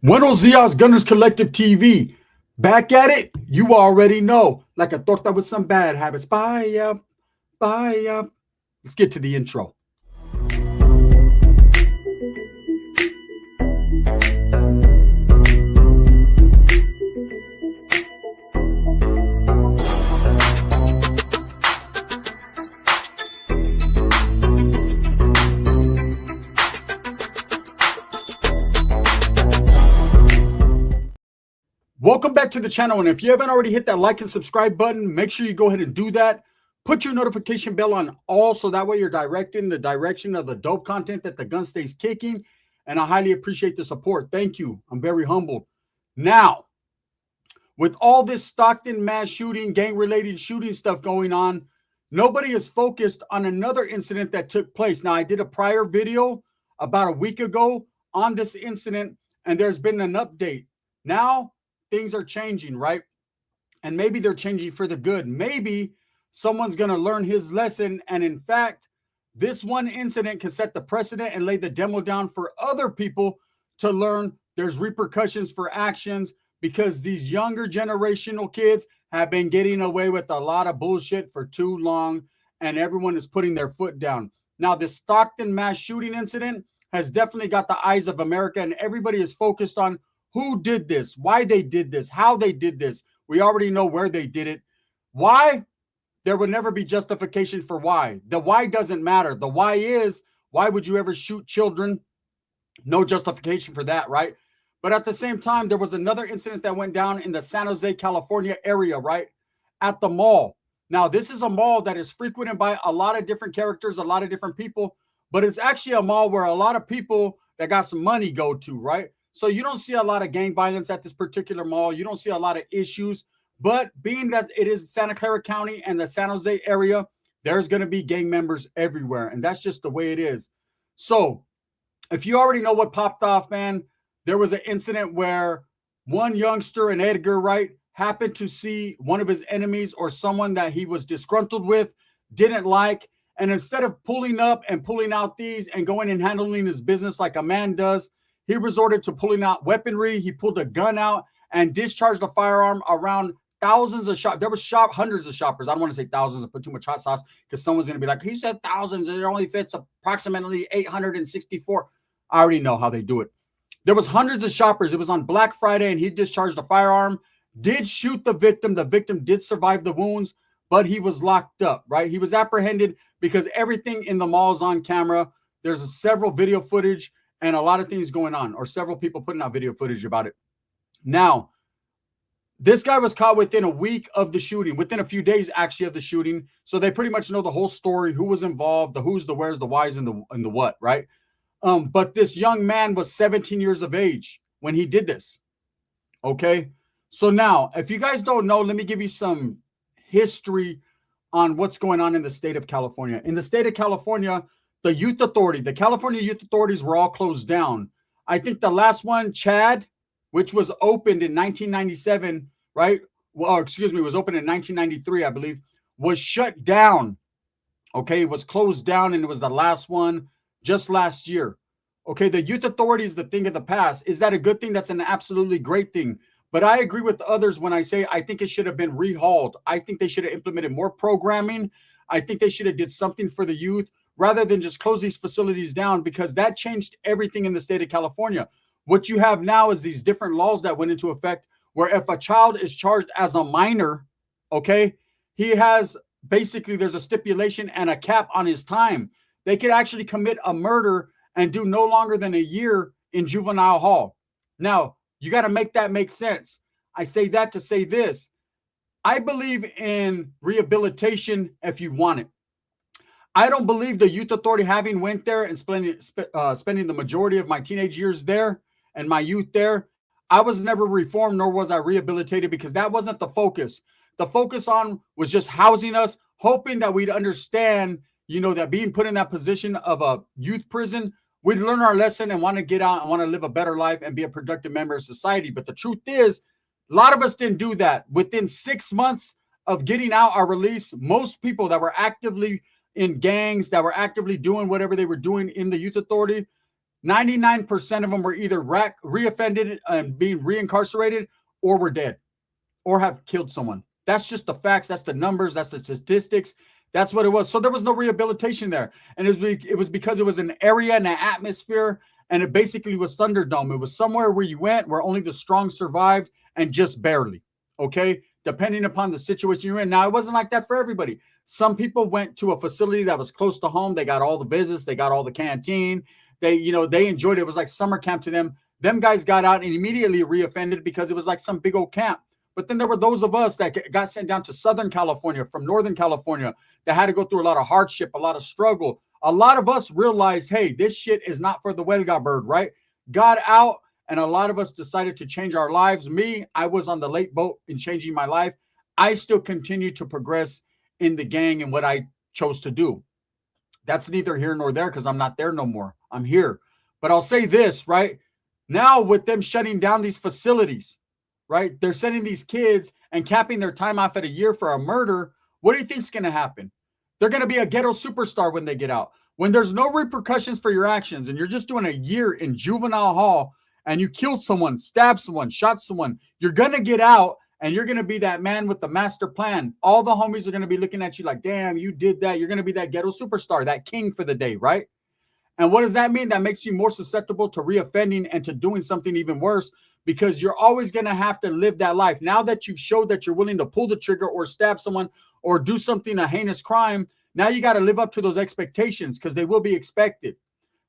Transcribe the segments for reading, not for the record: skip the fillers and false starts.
Buenos dias, Gunners Collective TV. Back at it, you already know. Like a torta with some bad habits. Bye up, bye up. Let's get to the intro. Welcome back to the channel, and if you haven't already hit that like and subscribe button, make sure you go ahead and do that. Put your notification bell on all so that way you're directing the direction of the dope content that the gun stays kicking, and I highly appreciate the support. Thank you. I'm very humbled. Now, with all this Stockton mass shooting, gang-related shooting stuff going on, nobody is focused on another incident that took place. Now, I did a prior video about a week ago on this incident, and there's been an update. Now, things are changing, right? And maybe they're changing for the good. Maybe someone's going to learn his lesson. And in fact, this one incident can set the precedent and lay the demo down for other people to learn there's repercussions for actions, because these younger generational kids have been getting away with a lot of bullshit for too long, and everyone is putting their foot down. Now, this Stockton mass shooting incident has definitely got the eyes of America, and everybody is focused on who did this, why they did this, how they did this. We already know where they did it. Why? There would never be justification for why. The why doesn't matter. The why is, why would you ever shoot children? No justification for that, right? But at the same time, there was another incident that went down in the San Jose, California area, right? At the mall. Now, this is a mall that is frequented by a lot of different characters, a lot of different people, but it's actually a mall where a lot of people that got some money go to, right? So you don't see a lot of gang violence at this particular mall. You don't see a lot of issues. But being that it is Santa Clara County and the San Jose area, there's going to be gang members everywhere. And that's just the way it is. So if you already know what popped off, man, there was an incident where one youngster, an Edgar, right, happened to see one of his enemies or someone that he was disgruntled with, didn't like. And instead of pulling up and pulling out these and going and handling his business like a man does, he resorted to pulling out weaponry. He pulled a gun out and discharged a firearm around thousands of shoppers. There was hundreds of shoppers. I don't want to say thousands and put too much hot sauce, because someone's going to be like, he said thousands. It only fits approximately 864. I already know how they do it. There was hundreds of shoppers. It was on Black Friday, and he discharged a firearm, did shoot the victim. The victim did survive the wounds, but he was locked up, right? He was apprehended because everything in the mall is on camera. There's several video footage and a lot of things going on, or several people putting out video footage about it. Now, this guy was caught within a week of the shooting, within a few days actually of the shooting. So they pretty much know the whole story, who was involved, the who's, the where's, the why's, and the what, right? But this young man was 17 years of age when he did this. Okay. So now, if you guys don't know, let me give you some history on what's going on in the state of California. In the state of California, the youth authority, the California youth authorities were all closed down. I think the last one, Chad, which was opened in 1997, right? Well, excuse me, was opened in 1993, I believe, was shut down. Okay, it was closed down, and it was the last one just last year. Okay, the youth authority is the thing of the past. Is that a good thing? That's an absolutely great thing. But I agree with others when I say I think it should have been rehauled. I think they should have implemented more programming. I think they should have did something for the youth, rather than just close these facilities down, because that changed everything in the state of California. What you have now is these different laws that went into effect, where if a child is charged as a minor, okay, he has basically, there's a stipulation and a cap on his time. They could actually commit a murder and do no longer than a year in juvenile hall. Now, you got to make that make sense. I say that to say this. I believe in rehabilitation if you want it. I don't believe the youth authority, having went there and spending the majority of my teenage years there and my youth there, I was never reformed, nor was I rehabilitated, because that wasn't the focus. The focus on was just housing us, hoping that we'd understand, you know, that being put in that position of a youth prison, we'd learn our lesson and want to get out and want to live a better life and be a productive member of society. But the truth is, a lot of us didn't do that. Within 6 months of getting out our release, most people that were actively in gangs, that were actively doing whatever they were doing in the youth authority, 99% of them were either reoffended and being reincarcerated, or were dead, or have killed someone. That's just the facts. That's the numbers. That's the statistics. That's what it was. So there was no rehabilitation there. And it was because it was an area and an atmosphere, and it basically was Thunderdome. It was somewhere where you went where only the strong survived, and just barely. Okay? Depending upon the situation you're in. Now, it wasn't like that for everybody. Some people went to a facility that was close to home. They got all the visits. They got all the canteen. They enjoyed it. It was like summer camp to them. Them guys got out and immediately reoffended because it was like some big old camp. But then there were those of us that got sent down to Southern California from Northern California that had to go through a lot of hardship, a lot of struggle. A lot of us realized, hey, this shit is not for the huelga bird, right? Got out, and a lot of us decided to change our lives. Me, I was on the late boat in changing my life. I still continue to progress in the gang and what I chose to do. That's neither here nor there because I'm not there no more. I'm here. But I'll say this, right? Now with them shutting down these facilities, right? They're sending these kids and capping their time off at a year for a murder. What do you think's going to happen? They're going to be a ghetto superstar when they get out. When there's no repercussions for your actions and you're just doing a year in juvenile hall and you kill someone, stab someone, shot someone, you're going to get out and you're going to be that man with the master plan. All the homies are going to be looking at you like, damn, you did that. You're going to be that ghetto superstar, that king for the day, right? And what does that mean? That makes you more susceptible to reoffending and to doing something even worse, because you're always going to have to live that life. Now that you've showed that you're willing to pull the trigger or stab someone or do something, a heinous crime, now you got to live up to those expectations because they will be expected.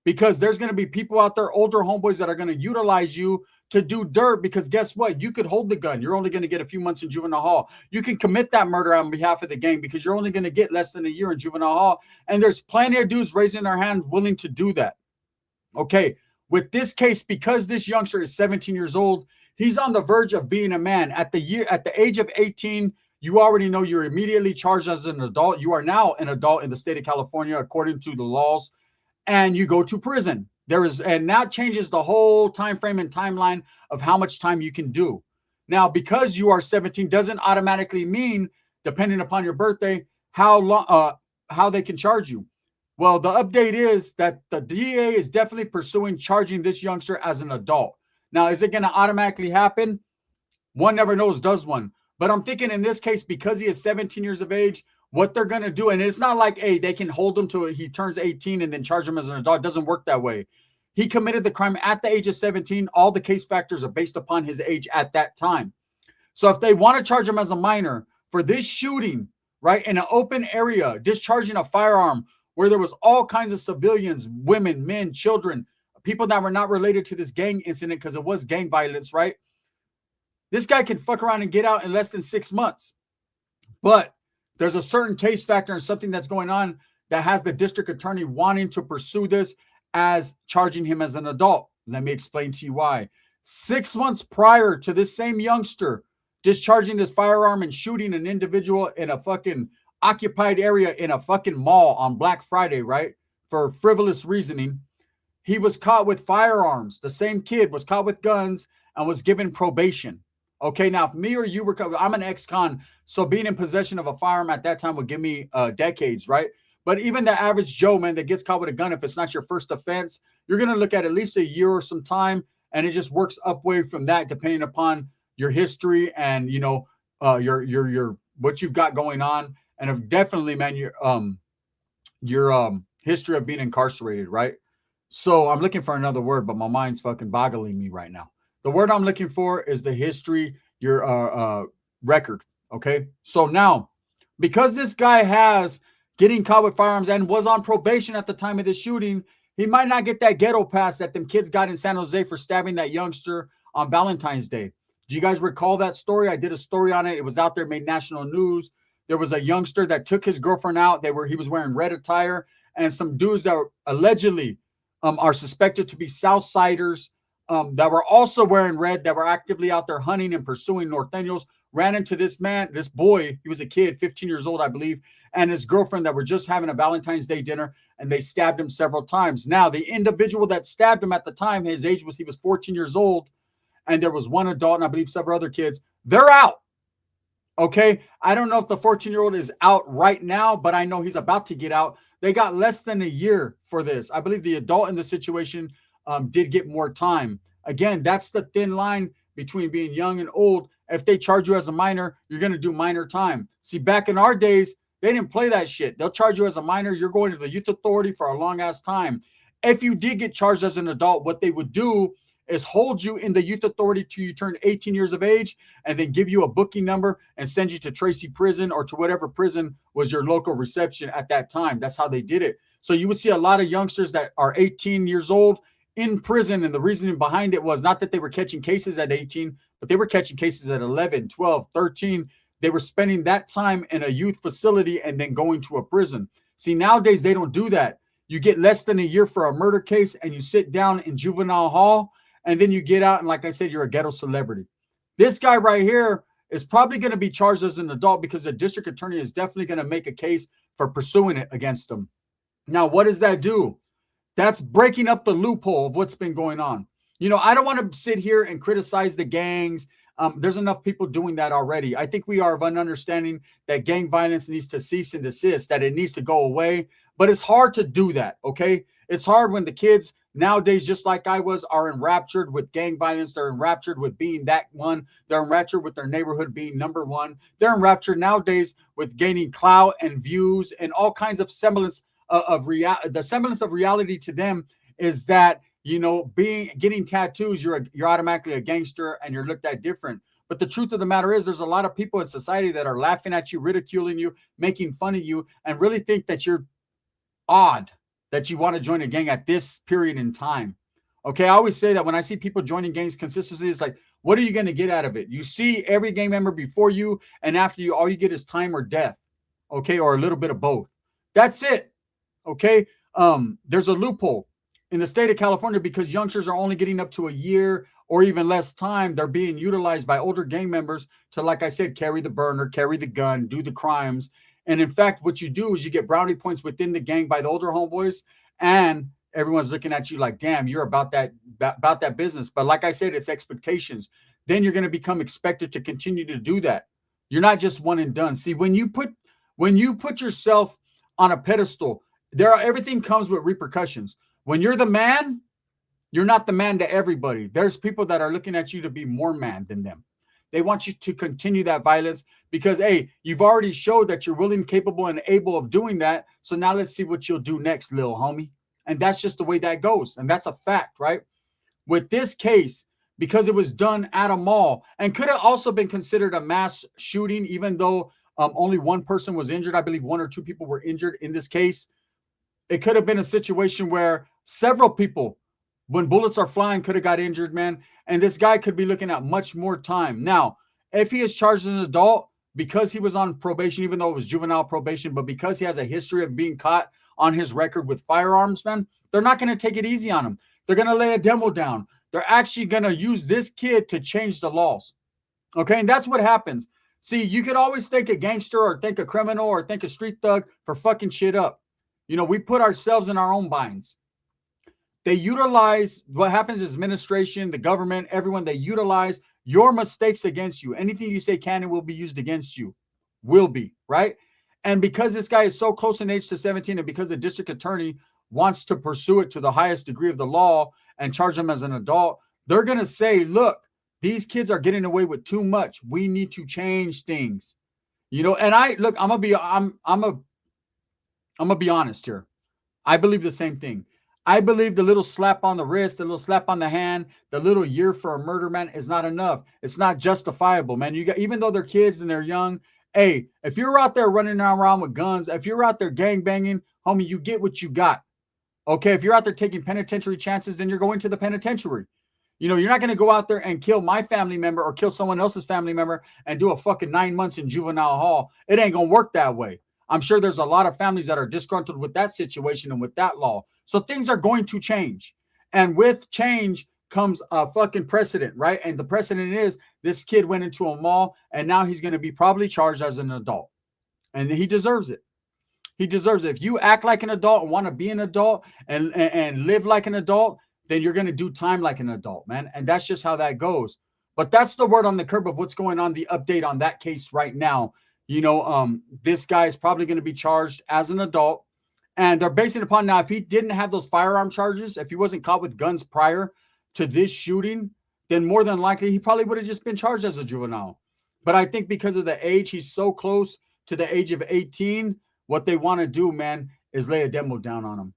Because there's going to be people out there, older homeboys, that are going to utilize you to do dirt, because guess what? You could hold the gun. You're only going to get a few months in juvenile hall. You can commit that murder on behalf of the gang because you're only going to get less than a year in juvenile hall. And there's plenty of dudes raising their hand willing to do that. Okay, with this case, because this youngster is 17 years old, he's on the verge of being a man. At the age of 18, you already know you're immediately charged as an adult. You are now an adult in the state of California, according to the laws, and you go to prison. And that changes the whole time frame and timeline of how much time you can do. Now, because you are 17 doesn't automatically mean, depending upon your birthday, how they can charge you. Well, the update is that the DA is definitely pursuing charging this youngster as an adult. Now, is it going to automatically happen? One never knows, does one? But I'm thinking in this case, because he is 17 years of age, what they're going to do, and it's not like, hey, they can hold him to he turns 18 and then charge him as an adult. It doesn't work that way. He committed the crime at the age of 17. All the case factors are based upon his age at that time. So if they want to charge him as a minor for this shooting, right, in an open area, discharging a firearm where there was all kinds of civilians, women, men, children, people that were not related to this gang incident because it was gang violence, right? This guy can fuck around and get out in less than 6 months. But there's a certain case factor and something that's going on that has the district attorney wanting to pursue this as charging him as an adult. Let me explain to you why. 6 months prior to this same youngster discharging this firearm and shooting an individual in a fucking occupied area in a fucking mall on Black Friday, right? For frivolous reasoning, he was caught with firearms. The same kid was caught with guns and was given probation. Okay, now if me or you were, I'm an ex-con, so being in possession of a firearm at that time would give me decades, right? But even the average Joe, man, that gets caught with a gun, if it's not your first offense, you're going to look at least a year or some time, and it just works upway from that, depending upon your history and, you know, your what you've got going on, and if definitely, man, your history of being incarcerated, right? So I'm looking for another word, but my mind's fucking boggling me right now. The word I'm looking for is the history, your record. Okay. So now, because this guy has getting caught with firearms and was on probation at the time of the shooting, he might not get that ghetto pass that them kids got in San Jose for stabbing that youngster on Valentine's Day. Do you guys recall that story? I did a story on it. It was out there, made national news. There was a youngster that took his girlfriend out. He was wearing red attire, and some dudes that were allegedly are suspected to be Southsiders that were also wearing red, that were actively out there hunting and pursuing Norteños, ran into this boy, he was a kid, 15 years old, I believe, and his girlfriend that were just having a Valentine's Day dinner, and they stabbed him several times. Now, the individual that stabbed him at the time, he was 14 years old, and there was one adult and I believe several other kids. They're out. Okay, I don't know if the 14-year-old is out right now, but I know he's about to get out. They got less than a year for this. I believe the adult in the situation did get more time. Again, that's the thin line between being young and old. If they charge you as a minor, you're going to do minor time. See, back in our days, they didn't play that shit. They'll charge you as a minor. You're going to the youth authority for a long ass time. If you did get charged as an adult, what they would do is hold you in the youth authority till you turn 18 years of age, and then give you a booking number and send you to Tracy prison or to whatever prison was your local reception at that time. That's how they did it. So you would see a lot of youngsters that are 18 years old in prison. And the reasoning behind it was not that they were catching cases at 18, but they were catching cases at 11, 12, 13. They were spending that time in a youth facility and then going to a prison. See, nowadays they don't do that. You get less than a year for a murder case and you sit down in juvenile hall, and then you get out and, like I said, you're a ghetto celebrity. This guy right here is probably going to be charged as an adult because the district attorney is definitely going to make a case for pursuing it against him. Now, what does that do? That's breaking up the loophole of what's been going on. You know, I don't want to sit here and criticize the gangs. There's enough people doing that already. I think we are of an understanding that gang violence needs to cease and desist, that it needs to go away. But it's hard to do that, okay? It's hard when the kids nowadays, just like I was, are enraptured with gang violence. They're enraptured with being that one. They're enraptured with their neighborhood being number one. They're enraptured nowadays with gaining clout and views and all kinds of semblance of reality. The semblance of reality to them is that, you know, getting tattoos, you're automatically a gangster and you're looked at different. But the truth of the matter is there's a lot of people in society that are laughing at you, ridiculing you, making fun of you, and really think that you're odd that you want to join a gang at this period in time. Okay, I always say that when I see people joining gangs consistently, it's like, what are you going to get out of it? You see every gang member before you, and after you, all you get is time or death, okay, or a little bit of both. That's it, okay? There's a loophole in the state of California because youngsters are only getting up to a year or even less time. They're being utilized by older gang members to, like I said, carry the burner, carry the gun, do the crimes. And in fact, what you do is you get brownie points within the gang by the older homeboys, and everyone's looking at you like, damn, you're about that business. But like I said, it's expectations. Then you're going to become expected to continue to do that. You're not just one and done. See, when you put yourself on a pedestal, everything comes with repercussions. When you're the man, you're not the man to everybody. There's people that are looking at you to be more man than them. They want you to continue that violence because, hey, you've already showed that you're willing, capable, and able of doing that. So now let's see what you'll do next, little homie. And that's just the way that goes. And that's a fact, right? With this case, because it was done at a mall and could have also been considered a mass shooting, even though only one person was injured. I believe one or two people were injured in this case. It could have been a situation where several people, when bullets are flying, could have got injured, man. And this guy could be looking at much more time. Now, if he is charged as an adult because he was on probation, even though it was juvenile probation, but because he has a history of being caught on his record with firearms, man, they're not going to take it easy on him. They're going to lay a demo down. They're actually going to use this kid to change the laws. Okay, and that's what happens. See, you could always think a gangster or think a criminal or think a street thug for fucking shit up. You know, we put ourselves in our own binds. They utilize, what happens is administration, the government, everyone, they utilize your mistakes against you. Anything you say can and will be used against you. Will be, right? And because this guy is so close in age to 17 and because the district attorney wants to pursue it to the highest degree of the law and charge him as an adult, they're going to say, look, these kids are getting away with too much. We need to change things. You know, and I'm going to be honest here. I believe the same thing. I believe the little slap on the wrist, the little slap on the hand, the little year for a murder, man, is not enough. It's not justifiable, man. Even though they're kids and they're young, hey, if you're out there running around with guns, if you're out there gang banging, homie, you get what you got. Okay, if you're out there taking penitentiary chances, then you're going to the penitentiary. You know, you're not going to go out there and kill my family member or kill someone else's family member and do a fucking 9 months in juvenile hall. It ain't going to work that way. I'm sure there's a lot of families that are disgruntled with that situation and with that law. So things are going to change. And with change comes a fucking precedent, right? And the precedent is this kid went into a mall and now he's going to be probably charged as an adult. And he deserves it. He deserves it. If you act like an adult and want to be an adult and live like an adult, then you're going to do time like an adult, man. And that's just how that goes. But that's the word on the curb of what's going on, the update on that case right now. You know, this guy is probably going to be charged as an adult. And they're basing it upon now, if he didn't have those firearm charges, if he wasn't caught with guns prior to this shooting, then more than likely he probably would have just been charged as a juvenile. But I think because of the age, he's so close to the age of 18, what they want to do, man, is lay a demo down on him.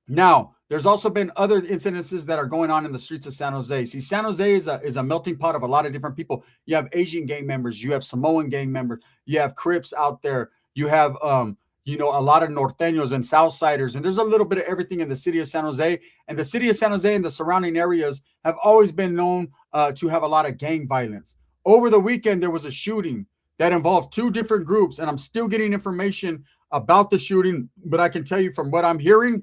Now, there's also been other incidences that are going on in the streets of San Jose. See, San Jose is a melting pot of a lot of different people. You have Asian gang members, you have Samoan gang members, you have Crips out there, you have a lot of Norteños and Southsiders, and there's a little bit of everything in the city of San Jose. And the city of San Jose and the surrounding areas have always been known to have a lot of gang violence. Over the weekend, there was a shooting that involved two different groups, and I'm still getting information about the shooting, but I can tell you from what I'm hearing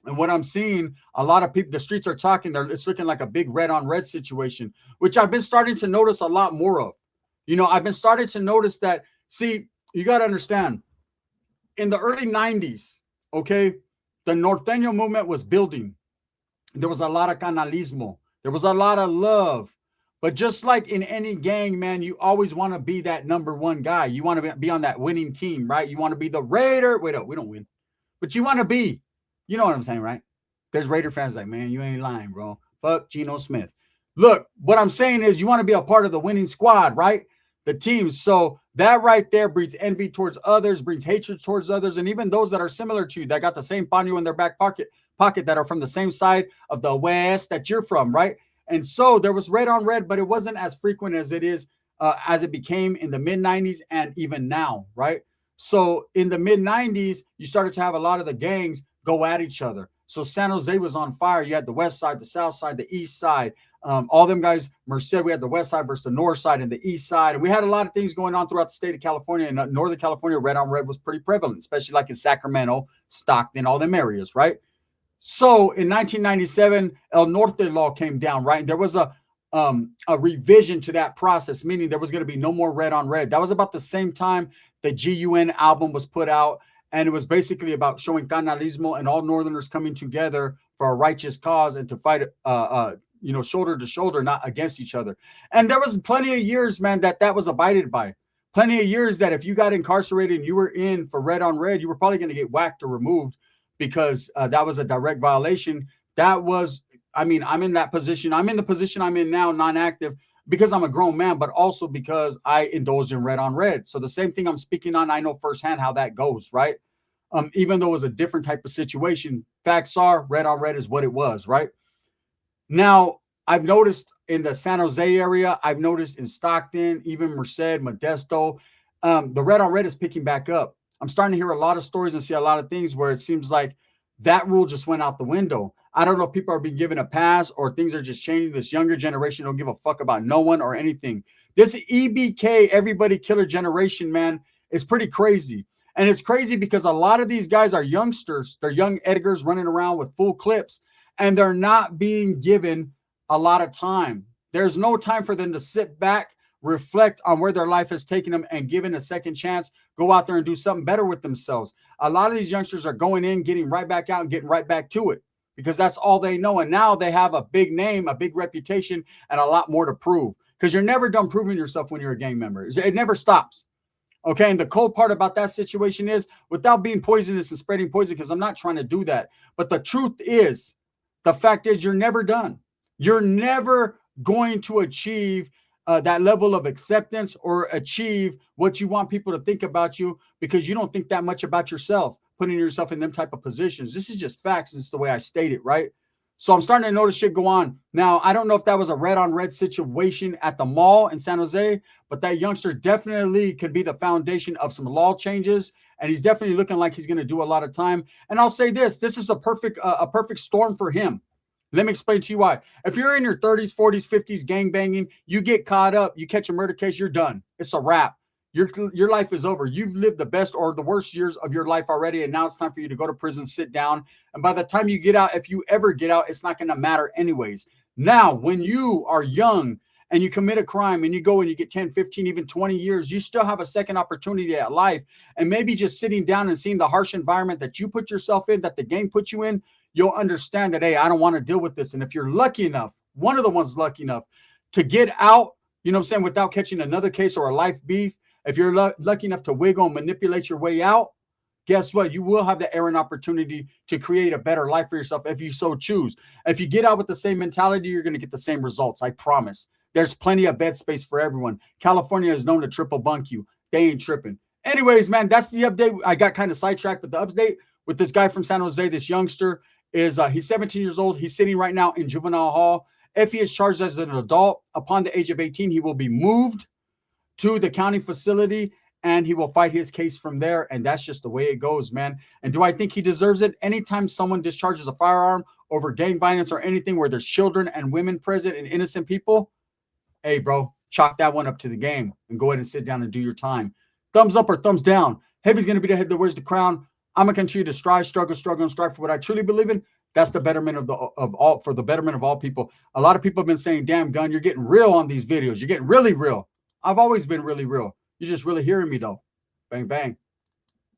and what I'm seeing, a lot of people, the streets are talking, it's looking like a big red on red situation, which I've been starting to notice a lot more of. I've been starting to notice that, see, you got to understand, in the early 90s, okay, the Norteño movement was building. There was a lot of canalismo. There was a lot of love. But just like in any gang, man, you always want to be that number one guy. You want to be on that winning team, right? You want to be the Raider. Wait, we don't win. But you want to be, you know what I'm saying, right? There's Raider fans like, man, you ain't lying, bro. Fuck Geno Smith. Look, what I'm saying is you want to be a part of the winning squad, right? The team. So that right there breeds envy towards others, brings hatred towards others, and even those that are similar to you, that got the same paño in their back pocket that are from the same side of the West that you're from, right? And so there was red on red, but it wasn't as frequent as it is, as it became in the mid-90s and even now, right? So in the mid-90s, you started to have a lot of the gangs go at each other. So San Jose was on fire. You had the west side, the south side, the east side. All them guys, Merced, we had the west side versus the north side and the east side. And we had a lot of things going on throughout the state of California. And Northern California, red on red was pretty prevalent, especially like in Sacramento, Stockton, all them areas, right? So in 1997, El Norte law came down, right? And there was a revision to that process, meaning there was going to be no more red on red. That was about the same time the GUN album was put out. And it was basically about showing canalismo and all Northerners coming together for a righteous cause and to fight, shoulder to shoulder, not against each other. And there was plenty of years, man, that was abided by. Plenty of years that if you got incarcerated and you were in for red on red, you were probably going to get whacked or removed because that was a direct violation. That was, I'm in that position. I'm in the position I'm in now, non-active, because I'm a grown man, but also because I indulged in red on red. So the same thing I'm speaking on, I know firsthand how that goes, right? Even though it was a different type of situation, facts are red on red is what it was, right? Now, I've noticed in the San Jose area, I've noticed in Stockton, even Merced, Modesto, the red on red is picking back up. I'm starting to hear a lot of stories and see a lot of things where it seems like that rule just went out the window. I don't know if people are being given a pass or things are just changing. This younger generation don't give a fuck about no one or anything. This EBK, everybody killer generation, man, is pretty crazy. And it's crazy because a lot of these guys are youngsters. They're young Edgars running around with full clips, and they're not being given a lot of time. There's no time for them to sit back, reflect on where their life has taken them, and given a second chance, go out there and do something better with themselves. A lot of these youngsters are going in, getting right back out and getting right back to it because that's all they know. And now they have a big name, a big reputation, and a lot more to prove because you're never done proving yourself when you're a gang member. It never stops. Okay, and the cold part about that situation is, without being poisonous and spreading poison, because I'm not trying to do that, but the truth is, the fact is you're never done. You're never going to achieve that level of acceptance or achieve what you want people to think about you because you don't think that much about yourself, putting yourself in them type of positions. This is just facts. This is the way I state it, right? So I'm starting to notice shit go on. Now, I don't know if that was a red on red situation at the mall in San Jose, but that youngster definitely could be the foundation of some law changes. And he's definitely looking like he's going to do a lot of time. And I'll say this is a perfect storm for him. Let me explain to you why. If you're in your 30s, 40s, 50s, gang banging, you get caught up, you catch a murder case, you're done. It's a wrap. Your life is over. You've lived the best or the worst years of your life already, and now it's time for you to go to prison, sit down. And by the time you get out, if you ever get out, it's not going to matter anyways. Now, when you are young and you commit a crime and you go and you get 10, 15, even 20 years, you still have a second opportunity at life. And maybe just sitting down and seeing the harsh environment that you put yourself in, that the gang put you in, you'll understand that, hey, I don't want to deal with this. And if you're lucky enough, one of the ones lucky enough to get out, you know what I'm saying, without catching another case or a life beef, if you're lucky enough to wiggle and manipulate your way out, guess what? You will have the air and opportunity to create a better life for yourself if you so choose. If you get out with the same mentality, you're going to get the same results. I promise. There's plenty of bed space for everyone. California is known to triple bunk you. They ain't tripping. Anyways, man, that's the update. I got kind of sidetracked, but the update with this guy from San Jose, this youngster, is he's 17 years old. He's sitting right now in juvenile hall. If he is charged as an adult upon the age of 18, he will be moved to the county facility and he will fight his case from there. And that's just the way it goes, man. And do I think he deserves it? Anytime someone discharges a firearm over gang violence or anything where there's children and women present and innocent people, hey, bro, chalk that one up to the game and go ahead and sit down and do your time. Thumbs up or thumbs down. Heavy's going to be the head that wears the crown. I'm going to continue to strive, struggle, and strive for what I truly believe in. That's the betterment of all, for the betterment of all people. A lot of people have been saying, damn, Gun, you're getting real on these videos. You're getting really real. I've always been really real. You're just really hearing me, though. Bang, bang.